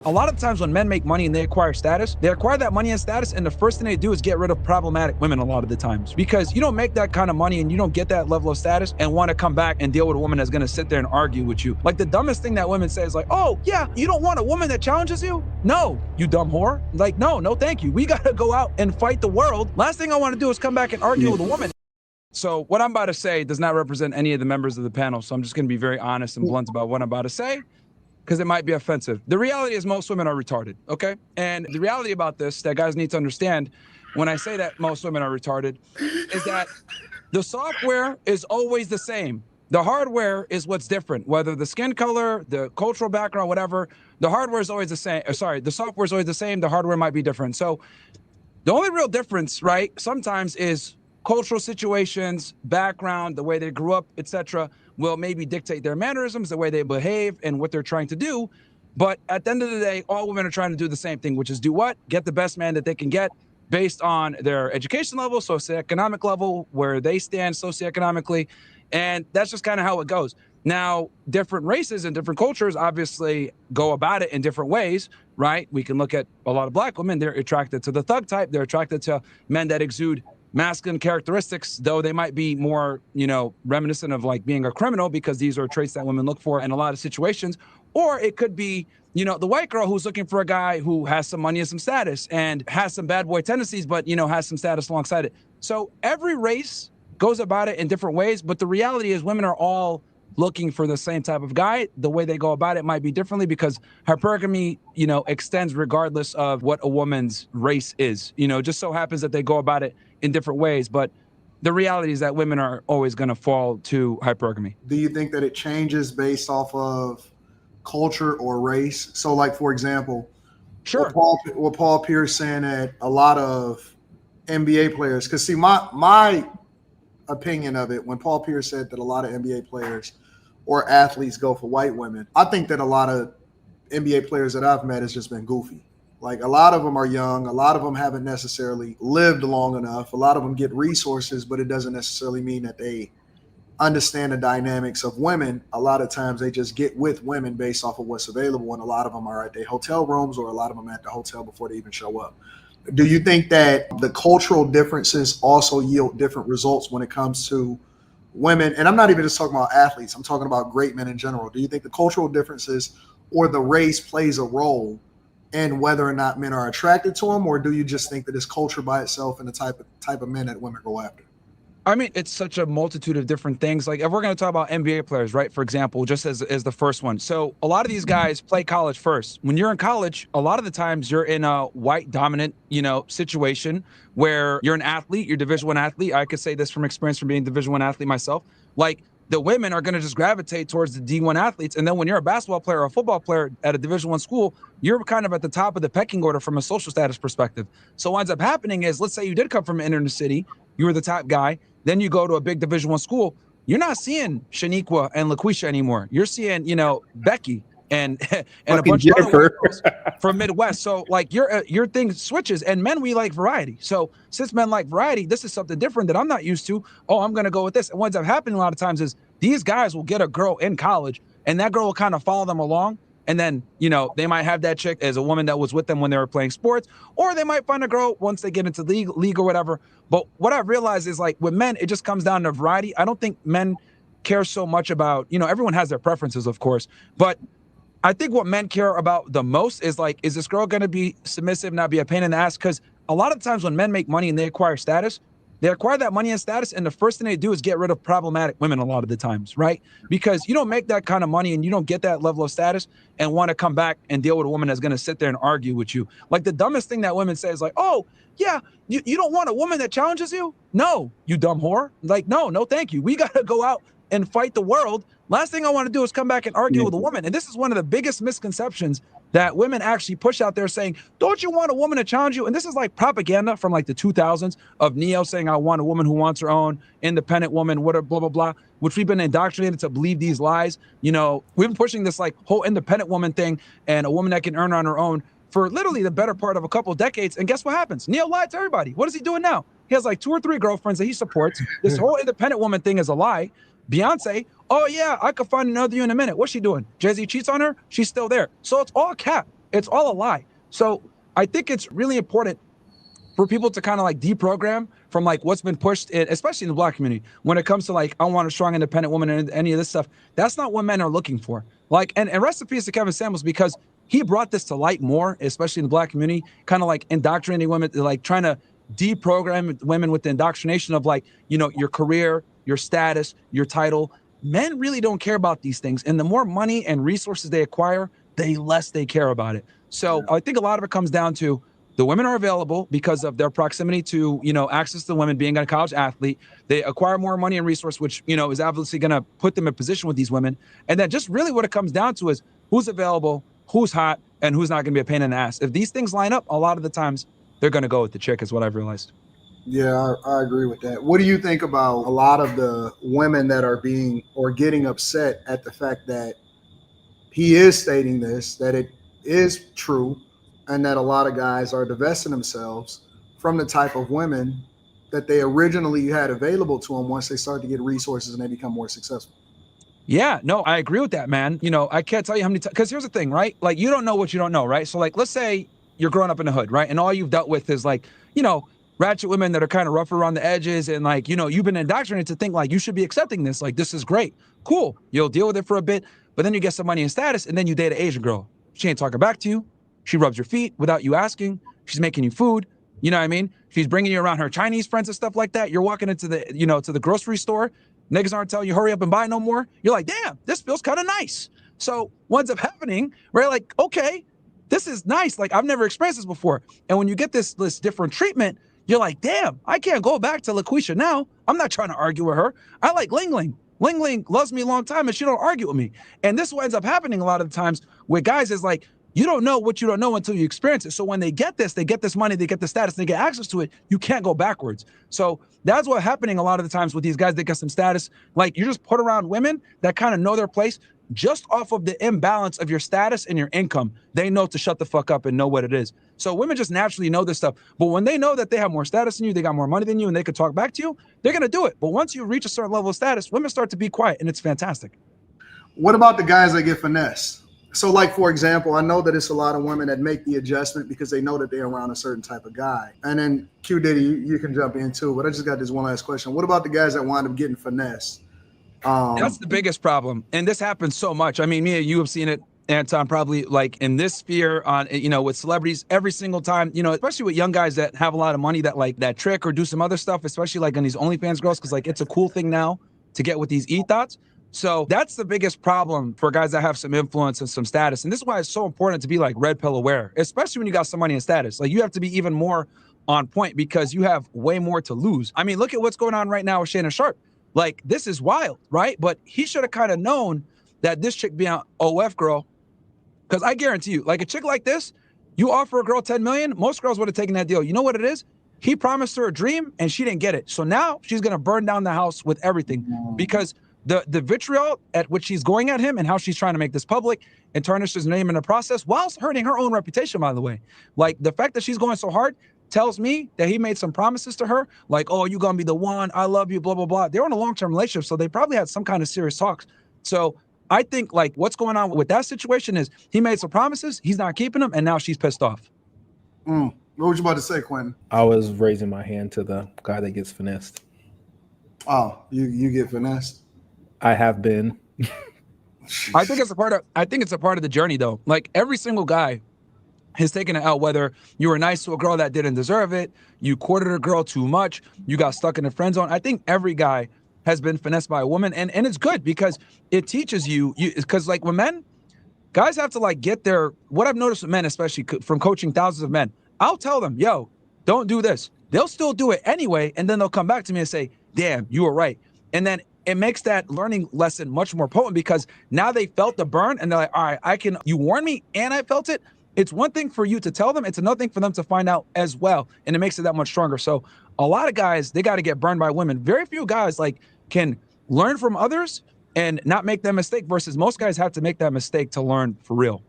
A lot of times when men make money and they acquire status, they acquire that money and status, and the first thing they do is get rid of problematic women a lot of the times. Because you don't make that kind of money and you don't get that level of status and want to come back and deal with a woman that's going to sit there and argue with you. Like the dumbest thing that women say is like, oh, yeah, you don't want a woman that challenges you? No, you dumb whore. Like, no, thank you. We got to go out and fight the world. Last thing I want to do is come back and argue with a woman. So what I'm about to say does not represent any of the members of the panel. So I'm just going to be very honest and blunt about what I'm about to say, because it might be offensive. The reality is most women are retarded, okay? And the reality about this that guys need to understand when I say that most women are retarded is that the software is always the same. The hardware is what's different, whether the skin color, the cultural background, whatever, the hardware is always the same. Sorry, the software is always the same, the hardware might be different. So the only real difference, right, sometimes is cultural situations, background, the way they grew up, etc., will maybe dictate their mannerisms, the way they behave, and what they're trying to do. But at the end of the day, all women are trying to do the same thing, which is do what? Get the best man that they can get based on their education level, socioeconomic level, where they stand socioeconomically. And that's just kind of how it goes. Now, different races and different cultures obviously go about it in different ways, right? We can look at a lot of black women. They're attracted to the thug type. They're attracted to men that exude masculine characteristics, though they might be more, reminiscent of like being a criminal, because these are traits that women look for in a lot of situations. Or it could be, the white girl who's looking for a guy who has some money and some status and has some bad boy tendencies, but, has some status alongside it. So every race goes about it in different ways. But the reality is women are all looking for the same type of guy. The way they go about it might be differently because hypergamy, extends regardless of what a woman's race is. Just so happens that they go about it in different ways. But the reality is that women are always going to fall to hypergamy. Do you think that it changes based off of culture or race? So, like, for example, sure, what Paul Pierce saying that a lot of NBA players, because see, my opinion of it, when Paul Pierce said that a lot of NBA players or athletes go for white women, I think that a lot of NBA players that I've met has just been goofy. Like, a lot of them are young. A lot of them haven't necessarily lived long enough. A lot of them get resources, but it doesn't necessarily mean that they understand the dynamics of women. A lot of times they just get with women based off of what's available. And a lot of them are at their hotel rooms, or a lot of them at the hotel before they even show up. Do you think that the cultural differences also yield different results when it comes to women? And I'm not even just talking about athletes. I'm talking about great men in general. Do you think the cultural differences or the race plays a role in whether or not men are attracted to them? Or do you just think that it's culture by itself and the type of men that women go after? I mean, it's such a multitude of different things. Like, if we're going to talk about NBA players, right, for example, just as the first one. So a lot of these guys play college first. When you're in college, a lot of the times you're in a white dominant, situation where you're an athlete, you're Division I athlete. I could say this from experience from being Division I athlete myself. Like, the women are going to just gravitate towards the D1 athletes. And then when you're a basketball player or a football player at a Division I school, you're kind of at the top of the pecking order from a social status perspective. So what ends up happening is, let's say you did come from an inner city, you were the top guy, then you go to a big Division I school, you're not seeing Shaniqua and LaQuisha anymore. You're seeing, Becky and a bunch of other girls from Midwest. So like your thing switches, and men, we like variety. So since men like variety, this is something different that I'm not used to. Oh, I'm going to go with this. And what ends up happening a lot of times is these guys will get a girl in college, and that girl will kind of follow them along. And then, they might have that chick as a woman that was with them when they were playing sports, or they might find a girl once they get into league or whatever. But what I've realized is, like, with men, it just comes down to variety. I don't think men care so much about, everyone has their preferences, of course, but I think what men care about the most is, like, is this girl going to be submissive, not be a pain in the ass? Because a lot of times when men make money and they acquire status, they acquire that money and status, and the first thing they do is get rid of problematic women a lot of the times, right? Because you don't make that kind of money and you don't get that level of status and want to come back and deal with a woman that's going to sit there and argue with you. Like, the dumbest thing that women say is like, oh, yeah, you don't want a woman that challenges you? No, you dumb whore. Like, no, thank you. We got to go out and fight the world. Last thing I want to do is come back and argue with a woman. And this is one of the biggest misconceptions that women actually push out there, saying, don't you want a woman to challenge you? And this is like propaganda from like the 2000s of Neo saying, I want a woman who wants her own, independent woman, whatever, blah, blah, blah, which we've been indoctrinated to believe these lies. We've been pushing this like whole independent woman thing and a woman that can earn on her own for literally the better part of a couple of decades. And guess what happens? Neo lied to everybody. What is he doing now? He has like 2 or 3 girlfriends that he supports. This whole independent woman thing is a lie. Beyonce, oh yeah, I could find another you in a minute. What's she doing? Jay-Z cheats on her? She's still there. So it's all cap. It's all a lie. So I think it's really important for people to kind of like deprogram from like what's been pushed in, especially in the Black community, when it comes to like, I want a strong, independent woman and any of this stuff. That's not what men are looking for. Like, and rest in peace to Kevin Samuels, because he brought this to light more, especially in the Black community, kind of like indoctrinating women, like trying to deprogram women with the indoctrination of like, you know, your career, your status, your title. Men really don't care about these things. And the more money and resources they acquire, the less they care about it. So I think a lot of it comes down to the women are available because of their proximity to, you know, access to women, being a college athlete. They acquire more money and resource, which, you know, is obviously going to put them in position with these women. And then just really what it comes down to is who's available, who's hot, and who's not going to be a pain in the ass. If these things line up, a lot of the times they're going to go with the chick, is what I've realized. Yeah, I agree with that. What do you think about a lot of the women that are being or getting upset at the fact that he is stating this, that it is true, and that a lot of guys are divesting themselves from the type of women that they originally had available to them once they start to get resources and they become more successful? Yeah, no, I agree with that, man. You know, I can't tell you how many times, because here's the thing, right? Like, you don't know what you don't know, right? So like, let's say you're growing up in the hood, right? And all you've dealt with is like, you know, ratchet women that are kind of rough around the edges. And like, you know, you've been indoctrinated to think like you should be accepting this. Like, this is great. Cool. You'll deal with it for a bit, but then you get some money and status, and then you date an Asian girl. She ain't talking back to you. She rubs your feet without you asking. She's making you food. You know what I mean? She's bringing you around her Chinese friends and stuff like that. You're walking into the, you know, to the grocery store. Niggas aren't telling you hurry up and buy no more. You're like, damn, this feels kind of nice. So what ends up happening, right? Like, okay, this is nice. Like, I've never experienced this before. And when you get this different treatment, you're like, damn, I can't go back to LaQuisha now. I'm not trying to argue with her. I like Ling Ling. Ling Ling loves me a long time and she don't argue with me. And this is what ends up happening a lot of the times with guys is like, you don't know what you don't know until you experience it. So when they get this money, they get the status, they get access to it, you can't go backwards. So that's what's happening a lot of the times with these guys that get some status. Like, you just put around women that kind of know their place just off of the imbalance of your status and your income. They know to shut the fuck up and know what it is. So women just naturally know this stuff. But when they know that they have more status than you, they got more money than you, and they could talk back to you, they're going to do it. But once you reach a certain level of status, women start to be quiet, and it's fantastic. What about the guys that get finessed? So, like, for example, I know that it's a lot of women that make the adjustment because they know that they're around a certain type of guy. And then, Q Diddy, you can jump in too. But I just got this one last question. What about the guys that wind up getting finessed? That's the biggest problem. And this happens so much. I mean, me and you have seen it, Anton, probably like in this sphere on, you know, with celebrities every single time, you know, especially with young guys that have a lot of money that like that trick or do some other stuff, especially like on these OnlyFans girls, because like it's a cool thing now to get with these e-thoughts. So that's the biggest problem for guys that have some influence and some status. And this is why it's so important to be like red pill aware, especially when you got some money and status. Like, you have to be even more on point because you have way more to lose. I mean, look at what's going on right now with Shannon Sharp. Like, this is wild, right? But he should have kind of known that this chick being an OF girl, because I guarantee you, like a chick like this, you offer a girl 10 million, most girls would have taken that deal. You know what it is? He promised her a dream and she didn't get it. So now she's going to burn down the house with everything because the vitriol at which she's going at him and how she's trying to make this public and tarnish his name in the process, whilst hurting her own reputation, by the way. Like, the fact that she's going so hard tells me that he made some promises to her, like, oh, you're going to be the one, I love you, blah, blah, blah. They're in a long-term relationship, so they probably had some kind of serious talks. So I think, like, what's going on with that situation is he made some promises, he's not keeping them, and now she's pissed off. What was you about to say, Quentin? I was raising my hand to the guy that gets finessed. Oh, you get finessed? I have been. I think it's a part of the journey, though. Like, every single guy has taken it out, whether you were nice to a girl that didn't deserve it, you courted a girl too much, you got stuck in the friend zone. I think every guy has been finessed by a woman, and it's good because it teaches you, because like when men, guys have to like get their, what I've noticed with men, especially from coaching thousands of men, I'll tell them, yo, don't do this. They'll still do it anyway, and then they'll come back to me and say, damn, you were right. And then it makes that learning lesson much more potent because now they felt the burn and they're like, all right, you warned me and I felt it. It's one thing for you to tell them. It's another thing for them to find out as well. And it makes it that much stronger. So a lot of guys, they got to get burned by women. Very few guys like can learn from others and not make that mistake versus most guys have to make that mistake to learn for real.